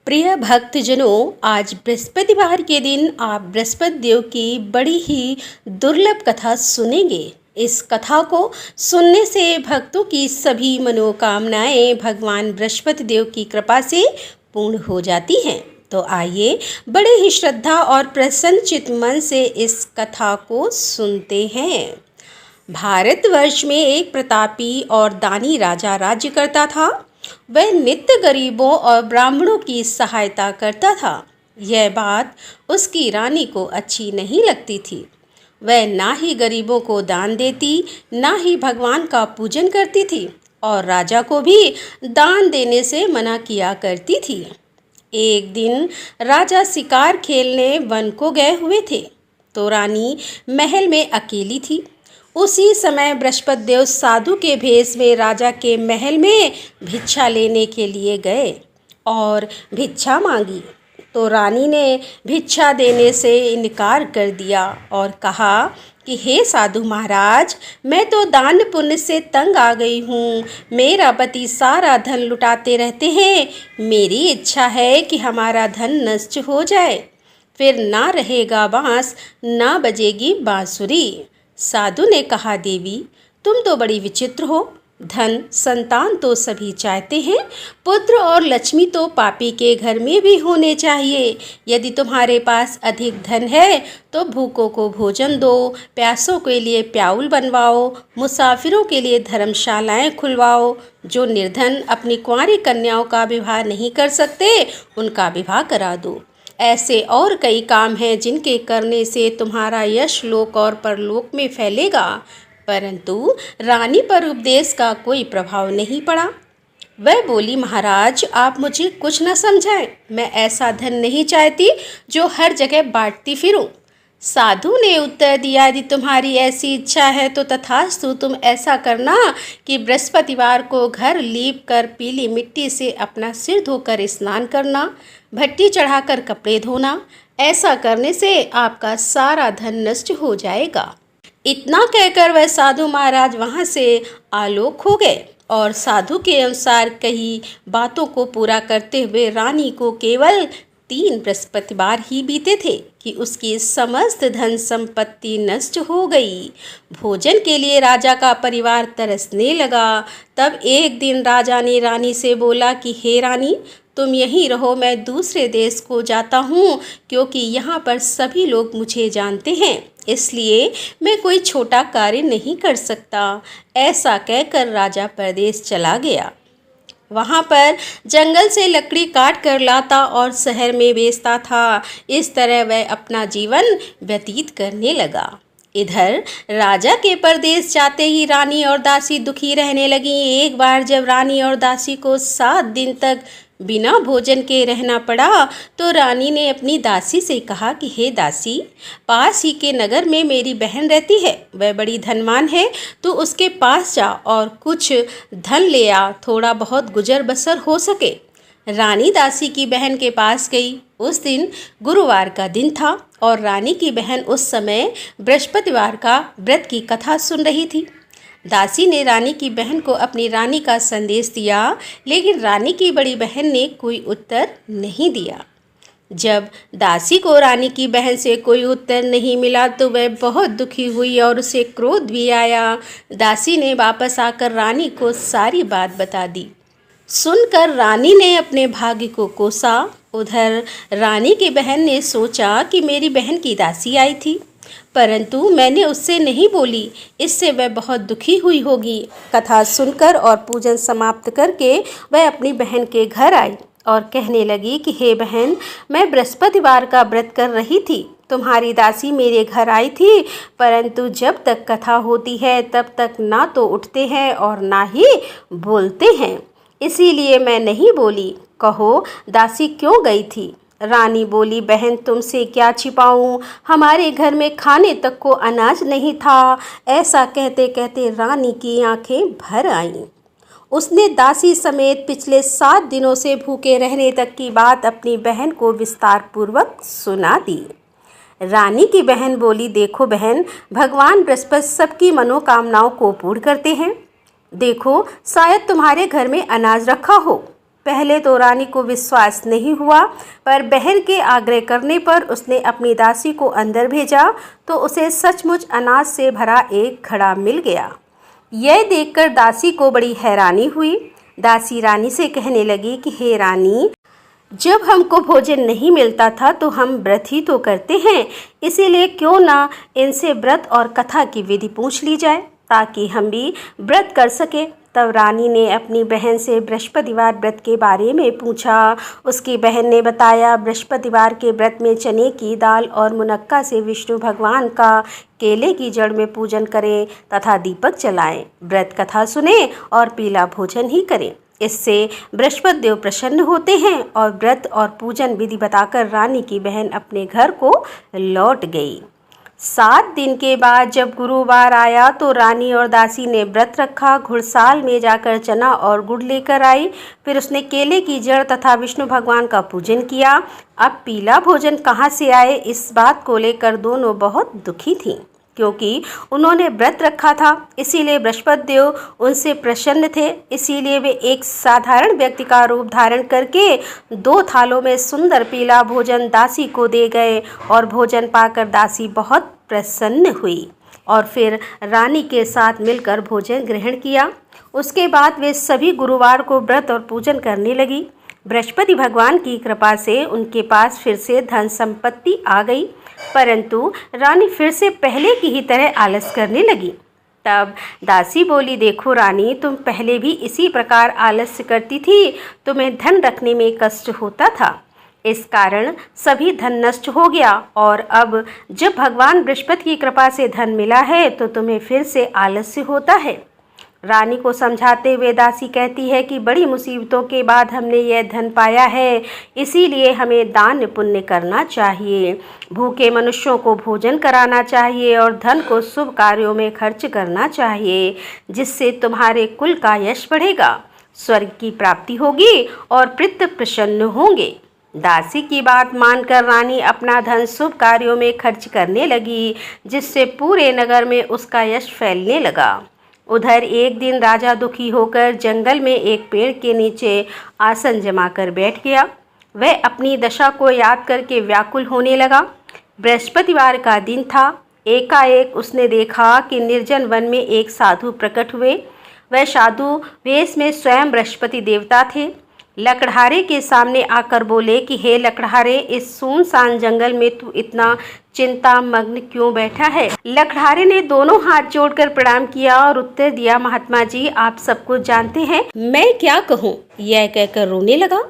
प्रिय भक्तजनों, आज बृहस्पतिवार के दिन आप बृहस्पति देव की बड़ी ही दुर्लभ कथा सुनेंगे। इस कथा को सुनने से भक्तों की सभी मनोकामनाएं भगवान बृहस्पति देव की कृपा से पूर्ण हो जाती हैं। तो आइए बड़े ही श्रद्धा और प्रसन्नचित मन से इस कथा को सुनते हैं। भारतवर्ष में एक प्रतापी और दानी राजा राज्य करता था। वह नित्य गरीबों और ब्राह्मणों की सहायता करता था। यह बात उसकी रानी को अच्छी नहीं लगती थी। वह ना ही गरीबों को दान देती, ना ही भगवान का पूजन करती थी और राजा को भी दान देने से मना किया करती थी। एक दिन राजा शिकार खेलने वन को गए हुए थे, तो रानी महल में अकेली थी। उसी समय बृहस्पति देव साधु के भेष में राजा के महल में भिक्षा लेने के लिए गए और भिक्षा मांगी। तो रानी ने भिक्षा देने से इनकार कर दिया और कहा कि हे साधु महाराज, मैं तो दान पुण्य से तंग आ गई हूँ। मेरा पति सारा धन लुटाते रहते हैं। मेरी इच्छा है कि हमारा धन नष्ट हो जाए, फिर ना रहेगा बांस, ना बजेगी बांसुरी। साधु ने कहा, देवी तुम तो बड़ी विचित्र हो। धन संतान तो सभी चाहते हैं, पुत्र और लक्ष्मी तो पापी के घर में भी होने चाहिए। यदि तुम्हारे पास अधिक धन है तो भूखों को भोजन दो, प्यासों के लिए प्याऊल बनवाओ, मुसाफिरों के लिए धर्मशालाएं खुलवाओ। जो निर्धन अपनी कुंवारी कन्याओं का विवाह नहीं कर सकते, उनका विवाह करा दो। ऐसे और कई काम हैं जिनके करने से तुम्हारा यश लोक और परलोक में फैलेगा। परंतु रानी पर उपदेश का कोई प्रभाव नहीं पड़ा। वह बोली, महाराज आप मुझे कुछ न समझाएं। मैं ऐसा धन नहीं चाहती जो हर जगह बांटती फिरूं। साधु ने उत्तर दिया, यदि तुम्हारी ऐसी इच्छा है तो तथास्तु, तुम ऐसा करना कि बृहस्पतिवार को घर लीप कर पीली मिट्टी से अपना सिर धोकर स्नान करना, भट्टी चढ़ाकर कपड़े धोना। ऐसा करने से आपका सारा धन नष्ट हो जाएगा। इतना कहकर वह साधु महाराज वहाँ से आलोक हो गए और साधु के अनुसार कई बातों को पूरा करते हुए रानी को केवल 3 बृहस्पतिवार ही बीते थे कि उसकी समस्त धन संपत्ति नष्ट हो गई। भोजन के लिए राजा का परिवार तरसने लगा। तब एक दिन राजा ने रानी से बोला कि हे रानी, तुम यहीं रहो, मैं दूसरे देश को जाता हूँ, क्योंकि यहाँ पर सभी लोग मुझे जानते हैं, इसलिए मैं कोई छोटा कार्य नहीं कर सकता। ऐसा कहकर राजा परदेश चला गया। वहाँ पर जंगल से लकड़ी काट कर लाता और शहर में बेचता था। इस तरह वह अपना जीवन व्यतीत करने लगा। इधर राजा के परदेश जाते ही रानी और दासी दुखी रहने लगी। एक बार जब रानी और दासी को 7 दिन तक बिना भोजन के रहना पड़ा, तो रानी ने अपनी दासी से कहा कि हे दासी, पास ही के नगर में मेरी बहन रहती है, वह बड़ी धनवान है, तो उसके पास जा और कुछ धन ले आ, थोड़ा बहुत गुजर बसर हो सके। रानी दासी की बहन के पास गई। उस दिन गुरुवार का दिन था और रानी की बहन उस समय बृहस्पतिवार का व्रत की कथा सुन रही थी। दासी ने रानी की बहन को अपनी रानी का संदेश दिया, लेकिन रानी की बड़ी बहन ने कोई उत्तर नहीं दिया। जब दासी को रानी की बहन से कोई उत्तर नहीं मिला तो वह बहुत दुखी हुई और उसे क्रोध भी आया। दासी ने वापस आकर रानी को सारी बात बता दी। सुनकर रानी ने अपने भाग्य को कोसा। उधर रानी की बहन ने सोचा कि मेरी बहन की दासी आई थी, परंतु मैंने उससे नहीं बोली, इससे वह बहुत दुखी हुई होगी। कथा सुनकर और पूजन समाप्त करके वह अपनी बहन के घर आई और कहने लगी कि हे बहन, मैं बृहस्पतिवार का व्रत कर रही थी। तुम्हारी दासी मेरे घर आई थी, परंतु जब तक कथा होती है तब तक ना तो उठते हैं और ना ही बोलते हैं, इसीलिए मैं नहीं बोली। कहो दासी क्यों गई थी? रानी बोली, बहन तुमसे क्या छिपाऊं, हमारे घर में खाने तक को अनाज नहीं था। ऐसा कहते कहते रानी की आंखें भर आईं। उसने दासी समेत पिछले 7 दिनों से भूखे रहने तक की बात अपनी बहन को विस्तार पूर्वक सुना दी। रानी की बहन बोली, देखो बहन, भगवान बृहस्पति सबकी मनोकामनाओं को पूर्ण करते हैं। देखो शायद तुम्हारे घर में अनाज रखा हो। पहले तो रानी को विश्वास नहीं हुआ, पर बहन के आग्रह करने पर उसने अपनी दासी को अंदर भेजा तो उसे सचमुच अनाज से भरा एक घड़ा मिल गया। यह देखकर दासी को बड़ी हैरानी हुई। दासी रानी से कहने लगी कि हे रानी, जब हमको भोजन नहीं मिलता था तो हम व्रत ही तो करते हैं, इसीलिए क्यों ना इनसे व्रत और कथा की विधि पूछ ली जाए ताकि हम भी व्रत कर सके। तब रानी ने अपनी बहन से बृहस्पतिवार व्रत के बारे में पूछा। उसकी बहन ने बताया, बृहस्पतिवार के व्रत में चने की दाल और मुनक्का से विष्णु भगवान का केले की जड़ में पूजन करें तथा दीपक जलाएं, व्रत कथा सुने और पीला भोजन ही करें। इससे बृहस्पति देव प्रसन्न होते हैं। और व्रत और पूजन विधि बताकर रानी की बहन अपने घर को लौट गई। 7 दिन के बाद जब गुरुवार आया तो रानी और दासी ने व्रत रखा। घुड़साल में जाकर चना और गुड़ लेकर आई। फिर उसने केले की जड़ तथा विष्णु भगवान का पूजन किया। अब पीला भोजन कहाँ से आए, इस बात को लेकर दोनों बहुत दुखी थीं, क्योंकि उन्होंने व्रत रखा था, इसीलिए बृहस्पति देव उनसे प्रसन्न थे। इसीलिए वे एक साधारण व्यक्ति का रूप धारण करके 2 थालों में सुंदर पीला भोजन दासी को दे गए और भोजन पाकर दासी बहुत प्रसन्न हुई और फिर रानी के साथ मिलकर भोजन ग्रहण किया। उसके बाद वे सभी गुरुवार को व्रत और पूजन करने लगी। बृहस्पति भगवान की कृपा से उनके पास फिर से धन संपत्ति आ गई, परंतु रानी फिर से पहले की ही तरह आलस करने लगी। तब दासी बोली, देखो रानी, तुम पहले भी इसी प्रकार आलस्य करती थी, तुम्हें धन रखने में कष्ट होता था, इस कारण सभी धन नष्ट हो गया और अब जब भगवान बृहस्पति की कृपा से धन मिला है तो तुम्हें फिर से आलस्य होता है। रानी को समझाते हुए दासी कहती है कि बड़ी मुसीबतों के बाद हमने यह धन पाया है, इसीलिए हमें दान पुण्य करना चाहिए, भूखे मनुष्यों को भोजन कराना चाहिए और धन को शुभ कार्यों में खर्च करना चाहिए, जिससे तुम्हारे कुल का यश बढ़ेगा, स्वर्ग की प्राप्ति होगी और पितृ प्रसन्न होंगे। दासी की बात मानकर रानी अपना धन शुभ कार्यों में खर्च करने लगी, जिससे पूरे नगर में उसका यश फैलने लगा। उधर एक दिन राजा दुखी होकर जंगल में एक पेड़ के नीचे आसन जमाकर बैठ गया। वह अपनी दशा को याद करके व्याकुल होने लगा। बृहस्पतिवार का दिन था। एकाएक उसने देखा कि निर्जन वन में एक साधु प्रकट हुए। वह साधु वेश में स्वयं बृहस्पति देवता थे। लकड़हारे के सामने आकर बोले कि हे लकड़हारे, इस सुनसान जंगल में तू इतना चिंता मग्न क्यों बैठा है। लकड़हारे ने दोनों हाथ जोड़कर प्रणाम किया और उत्तर दिया, महात्मा जी, आप सब कुछ जानते हैं, मैं क्या कहूँ। यह कहकर रोने लगा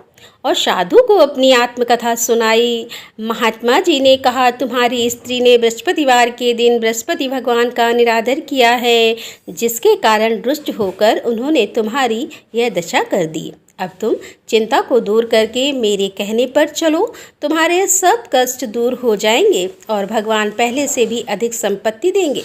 और साधु को अपनी आत्मकथा सुनाई। महात्मा जी ने कहा, तुम्हारी स्त्री ने बृहस्पतिवार के दिन बृहस्पति भगवान का निरादर किया है, जिसके कारण रुष्ट होकर उन्होंने तुम्हारी यह दशा कर दी। अब तुम चिंता को दूर करके मेरे कहने पर चलो, तुम्हारे सब कष्ट दूर हो जाएंगे और भगवान पहले से भी अधिक संपत्ति देंगे।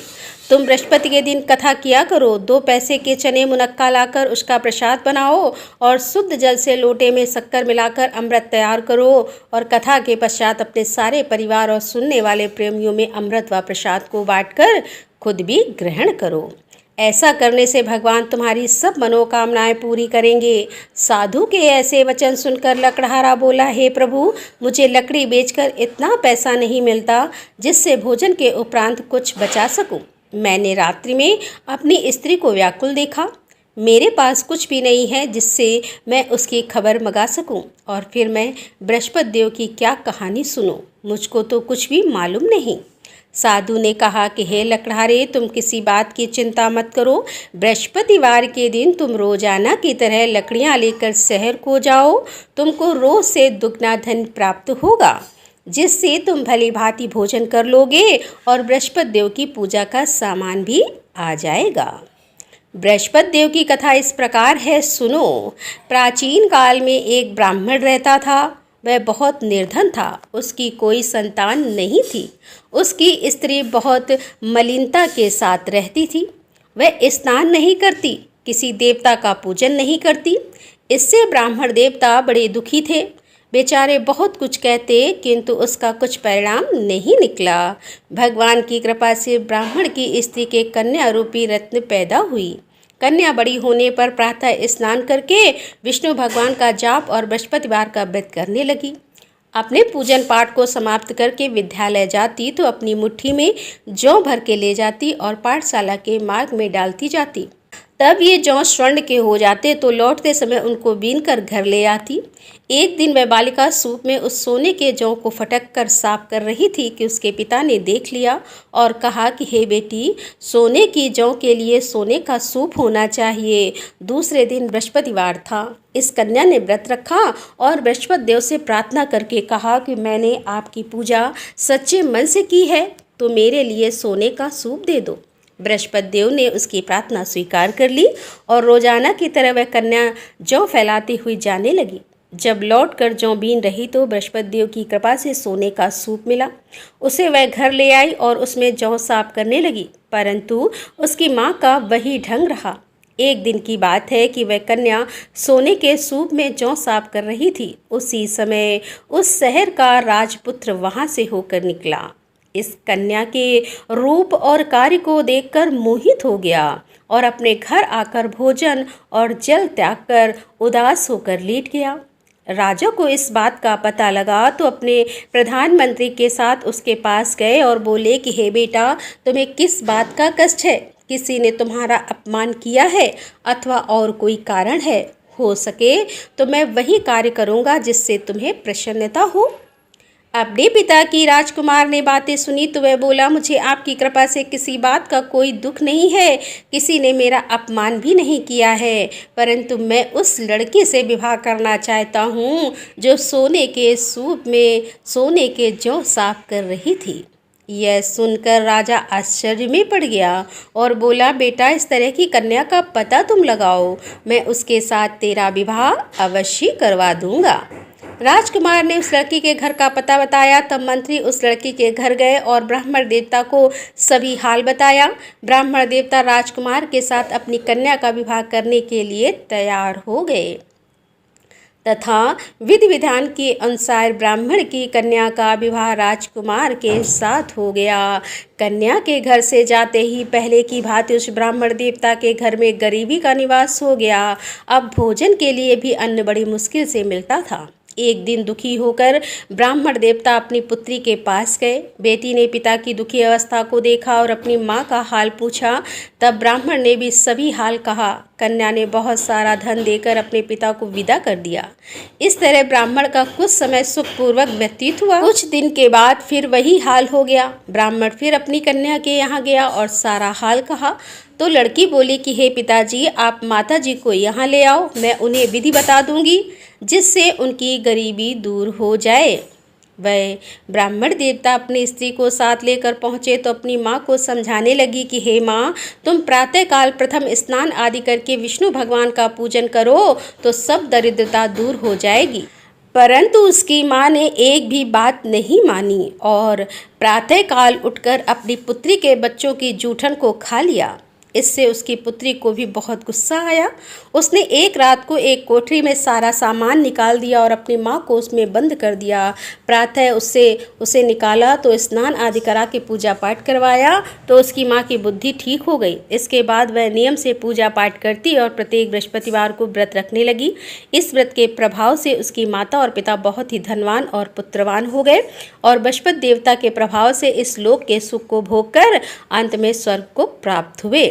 तुम बृहस्पति के दिन कथा किया करो, 2 पैसे के चने मुनक्का लाकर उसका प्रसाद बनाओ और शुद्ध जल से लोटे में शक्कर मिलाकर अमृत तैयार करो और कथा के पश्चात अपने सारे परिवार और सुनने वाले प्रेमियों में अमृत व प्रसाद को बांटकर खुद भी ग्रहण करो। ऐसा करने से भगवान तुम्हारी सब मनोकामनाएं पूरी करेंगे। साधु के ऐसे वचन सुनकर लकड़हारा बोला, हे प्रभु, मुझे लकड़ी बेचकर इतना पैसा नहीं मिलता जिससे भोजन के उपरांत कुछ बचा सकूं। मैंने रात्रि में अपनी स्त्री को व्याकुल देखा। मेरे पास कुछ भी नहीं है जिससे मैं उसकी खबर मंगा सकूं और फिर मैं बृहस्पति देव की क्या कहानी सुनूं। मुझको तो कुछ भी मालूम नहीं। साधु ने कहा कि हे लकड़हारे, तुम किसी बात की चिंता मत करो। बृहस्पतिवार के दिन तुम रोजाना की तरह लकड़ियां लेकर शहर को जाओ। तुमको रोज से दुगना धन प्राप्त होगा, जिससे तुम भली भांति भोजन कर लोगे और बृहस्पति देव की पूजा का सामान भी आ जाएगा। बृहस्पति देव की कथा इस प्रकार है, सुनो। प्राचीन काल में एक ब्राह्मण रहता था। वह बहुत निर्धन था। उसकी कोई संतान नहीं थी। उसकी स्त्री बहुत मलिनता के साथ रहती थी। वह स्नान नहीं करती, किसी देवता का पूजन नहीं करती। इससे ब्राह्मण देवता बड़े दुखी थे। बेचारे बहुत कुछ कहते, किंतु उसका कुछ परिणाम नहीं निकला। भगवान की कृपा से ब्राह्मण की स्त्री के कन्या रूपी रत्न पैदा हुई। कन्या बड़ी होने पर प्रातः स्नान करके विष्णु भगवान का जाप और बृहस्पतिवार का व्रत करने लगी। अपने पूजन पाठ को समाप्त करके विद्यालय जाती तो अपनी मुट्ठी में जौ भर के ले जाती और पाठशाला के मार्ग में डालती जाती। तब ये जौ स्वर्ण के हो जाते तो लौटते समय उनको बीन कर घर ले आती। एक दिन वह बालिका सूप में उस सोने के जौ को फटक कर साफ कर रही थी कि उसके पिता ने देख लिया और कहा कि हे बेटी, सोने की जौ के लिए सोने का सूप होना चाहिए। दूसरे दिन बृहस्पतिवार था। इस कन्या ने व्रत रखा और बृहस्पति देव से प्रार्थना करके कहा कि मैंने आपकी पूजा सच्चे मन से की है तो मेरे लिए सोने का सूप दे दो। बृहस्पति देव ने उसकी प्रार्थना स्वीकार कर ली और रोजाना की तरह वह कन्या जौ फैलाती हुई जाने लगी। जब लौट कर जौ बीन रही तो बृहस्पति देव की कृपा से सोने का सूप मिला। उसे वह घर ले आई और उसमें जौ साफ करने लगी, परंतु उसकी माँ का वही ढंग रहा। एक दिन की बात है कि वह कन्या सोने के सूप में जौ साफ कर रही थी। उसी समय उस शहर का राजपुत्र वहाँ से होकर निकला। इस कन्या के रूप और कार्य को देखकर मोहित हो गया और अपने घर आकर भोजन और जल त्याग कर उदास होकर लेट गया। राजा को इस बात का पता लगा तो अपने प्रधानमंत्री के साथ उसके पास गए और बोले कि हे बेटा, तुम्हें किस बात का कष्ट है? किसी ने तुम्हारा अपमान किया है अथवा और कोई कारण है? हो सके तो मैं वही कार्य करूँगा जिससे तुम्हें प्रसन्नता हो। अपने पिता की राजकुमार ने बातें सुनी तो वह बोला, मुझे आपकी कृपा से किसी बात का कोई दुख नहीं है, किसी ने मेरा अपमान भी नहीं किया है, परंतु मैं उस लड़की से विवाह करना चाहता हूँ जो सोने के सूप में सोने के जौ साफ कर रही थी। यह सुनकर राजा आश्चर्य में पड़ गया और बोला, बेटा, इस तरह की कन्या का पता तुम लगाओ, मैं उसके साथ तेरा विवाह अवश्य करवा दूंगा। राजकुमार ने उस लड़की के घर का पता बताया। तब मंत्री उस लड़की के घर गए और ब्राह्मण देवता को सभी हाल बताया। ब्राह्मण देवता राजकुमार के साथ अपनी कन्या का विवाह करने के लिए तैयार हो गए तथा विधि विधान के अनुसार ब्राह्मण की कन्या का विवाह राजकुमार के साथ हो गया। कन्या के घर से जाते ही पहले की भांति उस ब्राह्मण देवता के घर में गरीबी का निवास हो गया। अब भोजन के लिए भी अन्न बड़ी मुश्किल से मिलता था। एक दिन दुखी होकर ब्राह्मण देवता अपनी पुत्री के पास गए। बेटी ने पिता की दुखी अवस्था को देखा और अपनी माँ का हाल पूछा। तब ब्राह्मण ने भी सभी हाल कहा। कन्या ने बहुत सारा धन देकर अपने पिता को विदा कर दिया। इस तरह ब्राह्मण का कुछ समय सुखपूर्वक व्यतीत हुआ। कुछ दिन के बाद फिर वही हाल हो गया। ब्राह्मण फिर अपनी कन्या के यहाँ गया और सारा हाल कहा तो लड़की बोली कि हे पिताजी, आप माताजी को यहाँ ले आओ, मैं उन्हें विधि बता दूंगी जिससे उनकी गरीबी दूर हो जाए। वह ब्राह्मण देवता अपनी स्त्री को साथ लेकर पहुँचे तो अपनी माँ को समझाने लगी कि हे माँ, तुम प्रातःकाल प्रथम स्नान आदि करके विष्णु भगवान का पूजन करो तो सब दरिद्रता दूर हो जाएगी। परंतु उसकी माँ ने एक भी बात नहीं मानी और प्रातःकाल उठकर अपनी पुत्री के बच्चों की जूठन को खा लिया। इससे उसकी पुत्री को भी बहुत गुस्सा आया। उसने एक रात को एक कोठरी में सारा सामान निकाल दिया और अपनी माँ को उसमें बंद कर दिया। प्रातः उसे निकाला तो स्नान आदि करा के पूजा पाठ करवाया तो उसकी माँ की बुद्धि ठीक हो गई। इसके बाद वह नियम से पूजा पाठ करती और प्रत्येक बृहस्पतिवार को व्रत रखने लगी। इस व्रत के प्रभाव से उसकी माता और पिता बहुत ही धनवान और पुत्रवान हो गए और बृहस्पति देवता के प्रभाव से इस लोक के सुख को भोग कर अंत में स्वर्ग को प्राप्त हुए।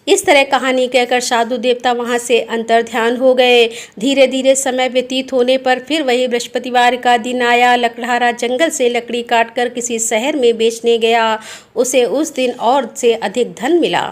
इस तरह कहानी कहकर साधु देवता वहाँ से अंतर्ध्यान हो गए। धीरे धीरे समय व्यतीत होने पर फिर वही बृहस्पतिवार का दिन आया। लकड़हारा जंगल से लकड़ी काटकर किसी शहर में बेचने गया। उसे उस दिन और से अधिक धन मिला।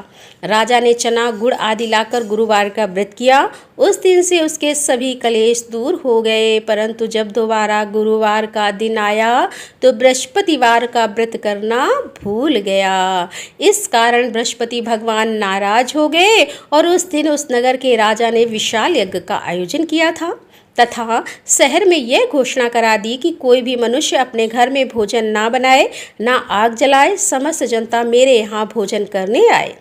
राजा ने चना गुड़ आदि लाकर गुरुवार का व्रत किया। उस दिन से उसके सभी कलेश दूर हो गए। परंतु जब दोबारा गुरुवार का दिन आया तो बृहस्पतिवार का व्रत करना भूल गया। इस कारण बृहस्पति भगवान नाराज हो गए और उस दिन उस नगर के राजा ने विशाल यज्ञ का आयोजन किया था तथा शहर में यह घोषणा करा दी कि कोई भी मनुष्य अपने घर में भोजन ना बनाए, ना आग जलाए, समस्त जनता मेरे यहाँ भोजन करने आए।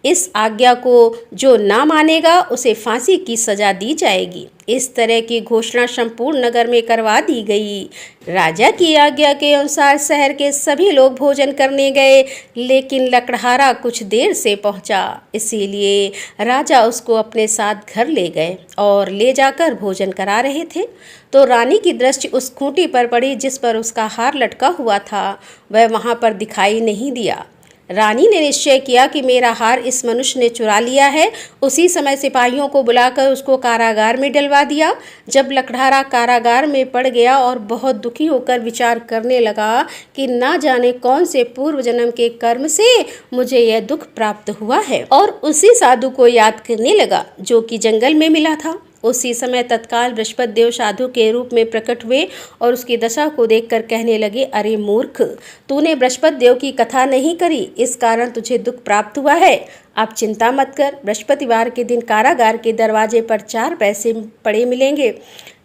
इस आज्ञा को जो ना मानेगा उसे फांसी की सजा दी जाएगी। इस तरह की घोषणा संपूर्ण नगर में करवा दी गई। राजा की आज्ञा के अनुसार शहर के सभी लोग भोजन करने गए, लेकिन लकड़हारा कुछ देर से पहुंचा, इसीलिए राजा उसको अपने साथ घर ले गए और ले जाकर भोजन करा रहे थे तो रानी की दृष्टि उस खूंटी पर पड़ी जिस पर उसका हार लटका हुआ था। वह वहां पर दिखाई नहीं दिया। रानी ने निश्चय किया कि मेरा हार इस मनुष्य ने चुरा लिया है। उसी समय सिपाहियों को बुलाकर उसको कारागार में डलवा दिया। जब लकड़हारा कारागार में पड़ गया और बहुत दुखी होकर विचार करने लगा कि ना जाने कौन से पूर्व जन्म के कर्म से मुझे यह दुख प्राप्त हुआ है, और उसी साधु को याद करने लगा जो कि जंगल में मिला था। उसी समय तत्काल बृहस्पति देव साधु के रूप में प्रकट हुए और उसकी दशा को देखकर कहने लगे, अरे मूर्ख, तूने बृहस्पति देव की कथा नहीं करी, इस कारण तुझे दुख प्राप्त हुआ है। अब चिंता मत कर, बृहस्पतिवार के दिन कारागार के दरवाजे पर 4 पैसे पड़े मिलेंगे।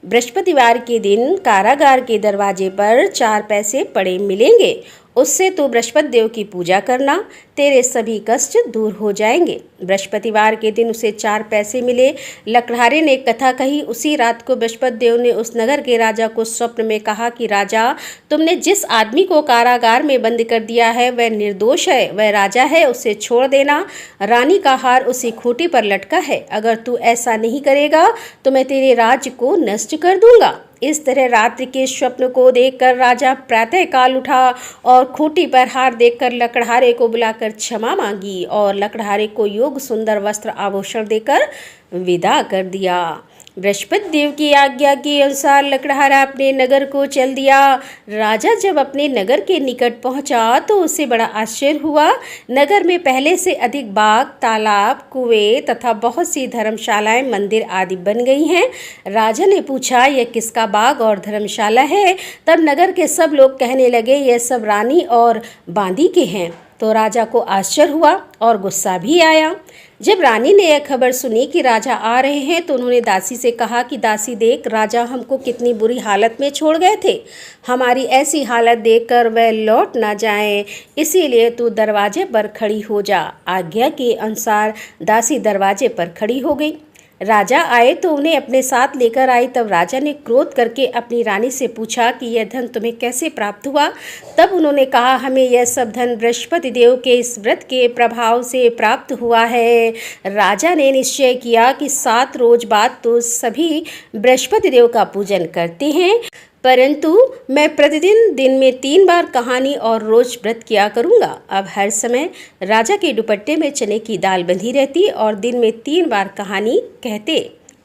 बृहस्पतिवार के दिन कारागार के दरवाजे पर 4 पैसे पड़े मिलेंगे। उससे तू बृहस्पति देव की पूजा करना, तेरे सभी कष्ट दूर हो जाएंगे। बृहस्पतिवार के दिन उसे 4 पैसे मिले। लकड़हारे ने कथा कही। उसी रात को बृहस्पति देव ने उस नगर के राजा को स्वप्न में कहा कि राजा, तुमने जिस आदमी को कारागार में बंद कर दिया है वह निर्दोष है, वह राजा है, उसे छोड़ देना। रानी का हार उसी खूंटी पर लटका है। अगर तू ऐसा नहीं करेगा तो मैं तेरे राज्य को नष्ट कर दूंगा। इस तरह रात्रि के स्वप्न को देखकर राजा प्रातः काल उठा और खूंटी पर हार देखकर लकड़हारे को बुलाकर क्षमा मांगी और लकड़हारे को योग सुंदर वस्त्र आभूषण देकर विदा कर दिया। बृहस्पति देव की आज्ञा के अनुसार लकड़हारा अपने नगर को चल दिया। राजा जब अपने नगर के निकट पहुंचा तो उसे बड़ा आश्चर्य हुआ। नगर में पहले से अधिक बाग, तालाब, कुएं तथा बहुत सी धर्मशालाएं, मंदिर आदि बन गई हैं। राजा ने पूछा, यह किसका बाग और धर्मशाला है? तब नगर के सब लोग कहने लगे, यह सब रानी और बांदी के हैं। तो राजा को आश्चर्य हुआ और गुस्सा भी आया। जब रानी ने यह खबर सुनी कि राजा आ रहे हैं तो उन्होंने दासी से कहा कि दासी देख, राजा हमको कितनी बुरी हालत में छोड़ गए थे। हमारी ऐसी हालत देखकर वह लौट ना जाएं, इसीलिए तू दरवाजे पर खड़ी हो जा। आज्ञा के अनुसार दासी दरवाजे पर खड़ी हो गई। राजा आए तो उन्हें अपने साथ लेकर आई। तब राजा ने क्रोध करके अपनी रानी से पूछा कि यह धन तुम्हें कैसे प्राप्त हुआ? तब उन्होंने कहा, हमें यह सब धन बृहस्पति देव के इस व्रत के प्रभाव से प्राप्त हुआ है। राजा ने निश्चय किया कि 7 रोज बाद तो सभी बृहस्पति देव का पूजन करते हैं, परंतु मैं प्रतिदिन दिन में 3 बार कहानी और रोज व्रत किया करूंगा। अब हर समय राजा के दुपट्टे में चने की दाल बंधी रहती और दिन में 3 बार कहानी कहते।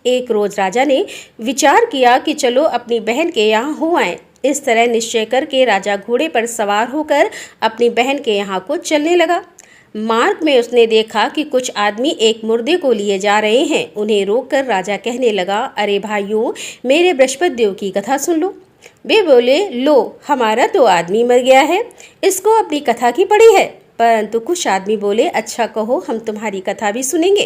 एक रोज राजा ने विचार किया कि चलो अपनी बहन के यहाँ हो आए। इस तरह निश्चय करके राजा घोड़े पर सवार होकर अपनी बहन के यहाँ को चलने लगा। मार्ग में उसने देखा कि कुछ आदमी एक मुर्दे को लिए जा रहे हैं। उन्हें रोककर राजा कहने लगा, अरे भाइयों, मेरे बृहस्पति देव की कथा सुन लो। वे बोले, लो, हमारा तो आदमी मर गया है, इसको अपनी कथा की पड़ी है। परंतु कुछ आदमी बोले, अच्छा कहो, हम तुम्हारी कथा भी सुनेंगे।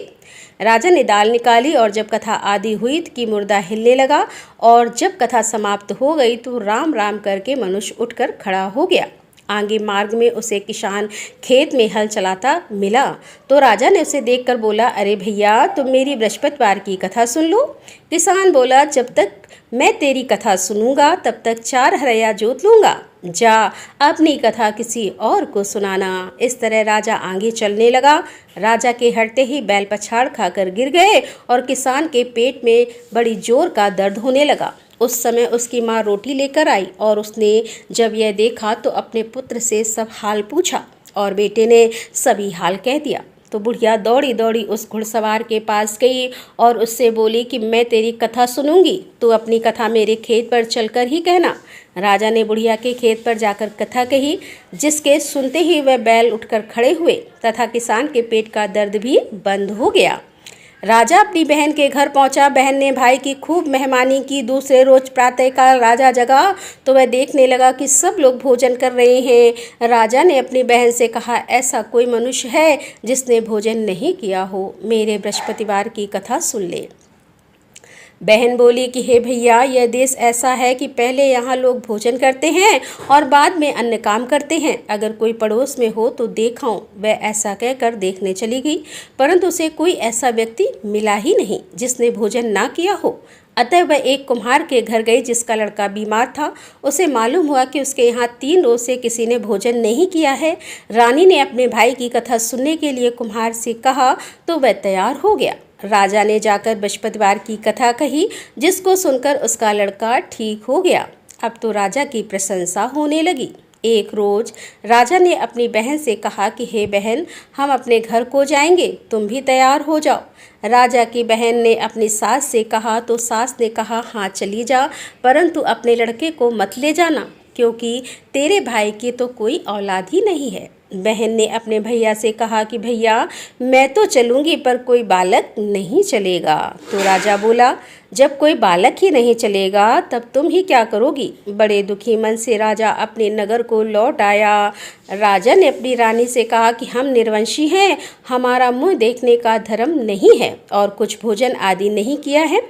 राजा ने दाल निकाली और जब कथा आदि हुई कि मुर्दा हिलने लगा, और जब कथा समाप्त हो गई तो राम राम करके मनुष्य उठकर खड़ा हो गया। आगे मार्ग में उसे किसान खेत में हल चलाता मिला तो राजा ने उसे देखकर बोला, अरे भैया, तुम मेरी बृहस्पतिवार की कथा सुन लो। किसान बोला, जब तक मैं तेरी कथा सुनूंगा तब तक 4 हरया जोत लूंगा। जा अपनी कथा किसी और को सुनाना। इस तरह राजा आगे चलने लगा। राजा के हटते ही बैल पछाड़ खाकर गिर गए और किसान के पेट में बड़ी जोर का दर्द होने लगा। उस समय उसकी माँ रोटी लेकर आई और उसने जब यह देखा तो अपने पुत्र से सब हाल पूछा और बेटे ने सभी हाल कह दिया। तो बुढ़िया दौड़ी दौड़ी उस घुड़सवार के पास गई और उससे बोली कि मैं तेरी कथा सुनूंगी, तू अपनी कथा मेरे खेत पर चलकर ही कहना। राजा ने बुढ़िया के खेत पर जाकर कथा कही, जिसके सुनते ही वह बैल उठकर खड़े हुए तथा किसान के पेट का दर्द भी बंद हो गया। राजा अपनी बहन के घर पहुंचा। बहन ने भाई की खूब मेहमानी की। दूसरे रोज प्रातःकाल राजा जगा तो वह देखने लगा कि सब लोग भोजन कर रहे हैं। राजा ने अपनी बहन से कहा, ऐसा कोई मनुष्य है जिसने भोजन नहीं किया हो, मेरे बृहस्पतिवार की कथा सुन ले। बहन बोली कि हे भैया, यह देश ऐसा है कि पहले यहाँ लोग भोजन करते हैं और बाद में अन्य काम करते हैं। अगर कोई पड़ोस में हो तो देखाऊं। वह ऐसा कहकर देखने चली गई, परंतु उसे कोई ऐसा व्यक्ति मिला ही नहीं जिसने भोजन ना किया हो। अतः वह एक कुम्हार के घर गई जिसका लड़का बीमार था। उसे मालूम हुआ कि उसके यहाँ 3 रोज से किसी ने भोजन नहीं किया है। रानी ने अपने भाई की कथा सुनने के लिए कुम्हार से कहा तो वह तैयार हो गया। राजा ने जाकर बृहस्पतिवार की कथा कही, जिसको सुनकर उसका लड़का ठीक हो गया। अब तो राजा की प्रशंसा होने लगी। एक रोज राजा ने अपनी बहन से कहा कि हे बहन, हम अपने घर को जाएंगे, तुम भी तैयार हो जाओ। राजा की बहन ने अपनी सास से कहा तो सास ने कहा, हाँ चली जा, परंतु अपने लड़के को मत ले जाना, क्योंकि तेरे भाई की तो कोई औलाद ही नहीं है। बहन ने अपने भैया से कहा कि भैया, मैं तो चलूँगी पर कोई बालक नहीं चलेगा। तो राजा बोला, जब कोई बालक ही नहीं चलेगा तब तुम ही क्या करोगी। बड़े दुखी मन से राजा अपने नगर को लौट आया। राजा ने अपनी रानी से कहा कि हम निर्वंशी हैं, हमारा मुँह देखने का धर्म नहीं है और कुछ भोजन आदि नहीं किया है।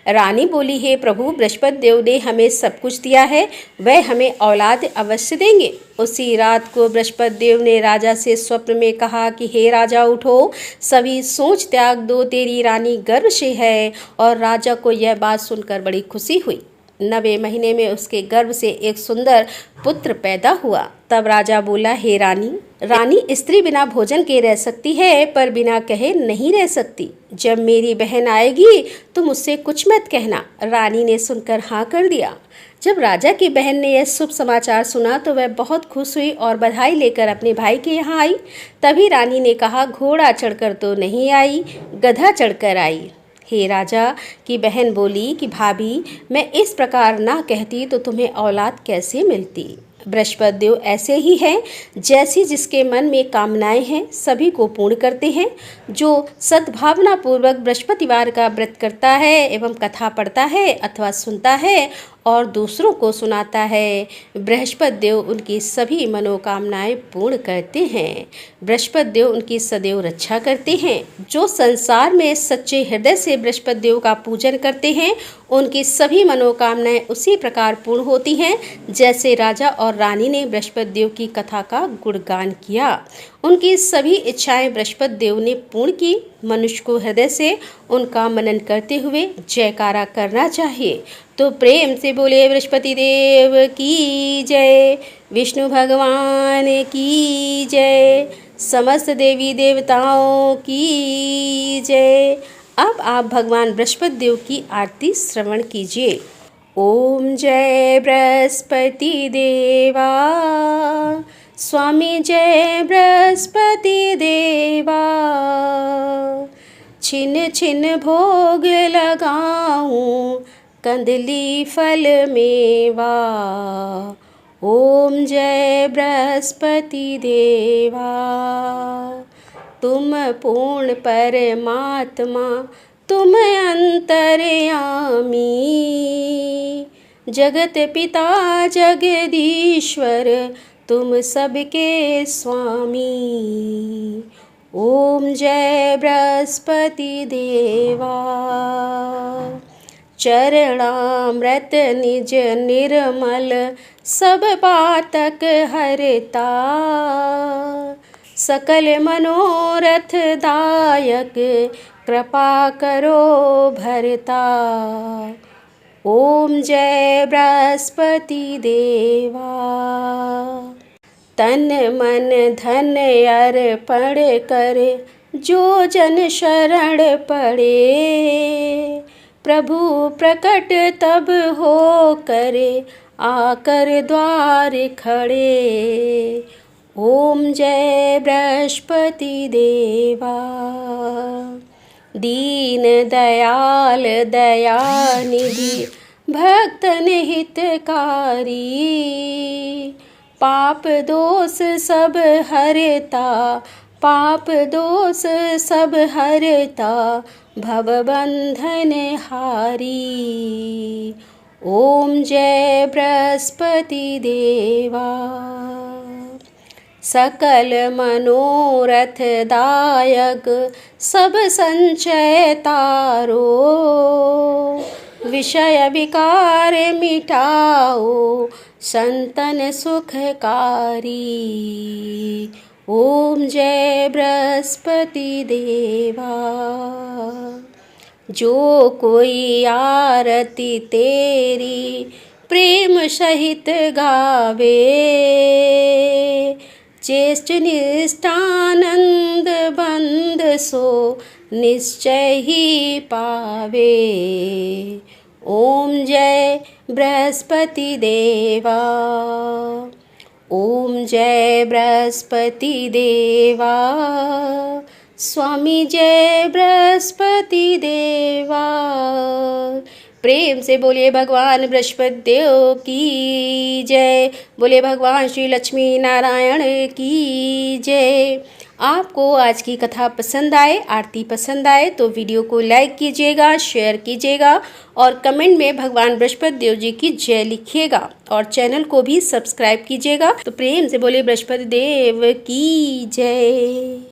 रानी बोली, हे प्रभु, बृहस्पति देव ने हमें सब कुछ दिया है, वह हमें औलाद अवश्य देंगे। उसी रात को बृहस्पति देव ने राजा से स्वप्न में कहा कि हे राजा, उठो, सभी सोच त्याग दो, तेरी रानी गर्भ से है। और राजा को यह बात सुनकर बड़ी खुशी हुई। 9वें महीने में उसके गर्भ से एक सुंदर पुत्र पैदा हुआ। तब राजा बोला, हे रानी, रानी स्त्री बिना भोजन के रह सकती है पर बिना कहे नहीं रह सकती। जब मेरी बहन आएगी तो मुझसे कुछ मत कहना। रानी ने सुनकर हाँ कर दिया। जब राजा की बहन ने यह शुभ समाचार सुना तो वह बहुत खुश हुई और बधाई लेकर अपने भाई के यहाँ आई। तभी रानी ने कहा, घोड़ा चढ़कर तो नहीं आई, गधा चढ़कर आई। हे राजा की बहन बोली कि भाभी, मैं इस प्रकार ना कहती तो तुम्हें औलाद कैसे मिलती। बृहस्पति देव ऐसे ही हैं, जैसी जिसके मन में कामनाएं हैं सभी को पूर्ण करते हैं। जो सद्भावना पूर्वक बृहस्पतिवार का व्रत करता है एवं कथा पढ़ता है अथवा सुनता है और दूसरों को सुनाता है, बृहस्पति देव उनकी सभी मनोकामनाएं पूर्ण करते हैं। बृहस्पति देव उनकी सदैव रक्षा करते हैं। जो संसार में सच्चे हृदय से बृहस्पति देव का पूजन करते हैं उनकी सभी मनोकामनाएं उसी प्रकार पूर्ण होती हैं जैसे राजा और रानी ने बृहस्पति देव की कथा का गुणगान किया। उनकी सभी इच्छाएं बृहस्पति देव ने पूर्ण की। मनुष्य को हृदय से उनका मनन करते हुए जयकारा करना चाहिए। तो प्रेम से बोले बृहस्पति देव की जय, विष्णु भगवान की जय, समस्त देवी देवताओं की जय। अब आप भगवान बृहस्पति देव की आरती श्रवण कीजिए। ओम जय बृहस्पति देवा, स्वामी जय बृहस्पति देवा। छिन छिन भोग लगाऊं, कंदली फल मेवा। ओम जय बृहस्पति देवा। तुम पूर्ण परमात्मा, तुम अंतर्यामी, जगत पिता जगदीश्वर, तुम सबके स्वामी। ओम जय बृहस्पति देवा। चरणामृत निज निर्मल, सब पातक हरता, सकल मनोरथ दायक, कृपा करो भरता। ओम जय बृहस्पति देवा। तन मन धन अर्पण कर, जो जन शरण पड़े, प्रभु प्रकट तब हो करे, आकर द्वार खड़े। ओम जय बृहस्पति देवा। दीन दयाल दयानिधि, भक्तन हितकारी, पाप दोष सब हरता, पाप दोष सब हरता, भवबंधन हारी। ओम जय बृहस्पति देवा। सकल मनोरथ दायक सब संचय तारो, विषय विकार मिटाओ संतन सुखकारी। ओम जय बृहस्पति देवा। जो कोई आरती तेरी प्रेम सहित गावे, चेष्ट निष्ठानंद बंद सो निश्चय ही पावे। ओम जय बृहस्पति देवा। ओम जय बृहस्पति देवा। स्वामी जय बृहस्पति देवा। प्रेम से बोलिए भगवान बृहस्पति देव की जय। बोलिए भगवान श्री लक्ष्मी नारायण की जय। आपको आज की कथा पसंद आए, आरती पसंद आए तो वीडियो को लाइक कीजिएगा, शेयर कीजिएगा और कमेंट में भगवान बृहस्पति देव जी की जय लिखिएगा और चैनल को भी सब्सक्राइब कीजिएगा। तो प्रेम से बोलिए बृहस्पति देव की जय।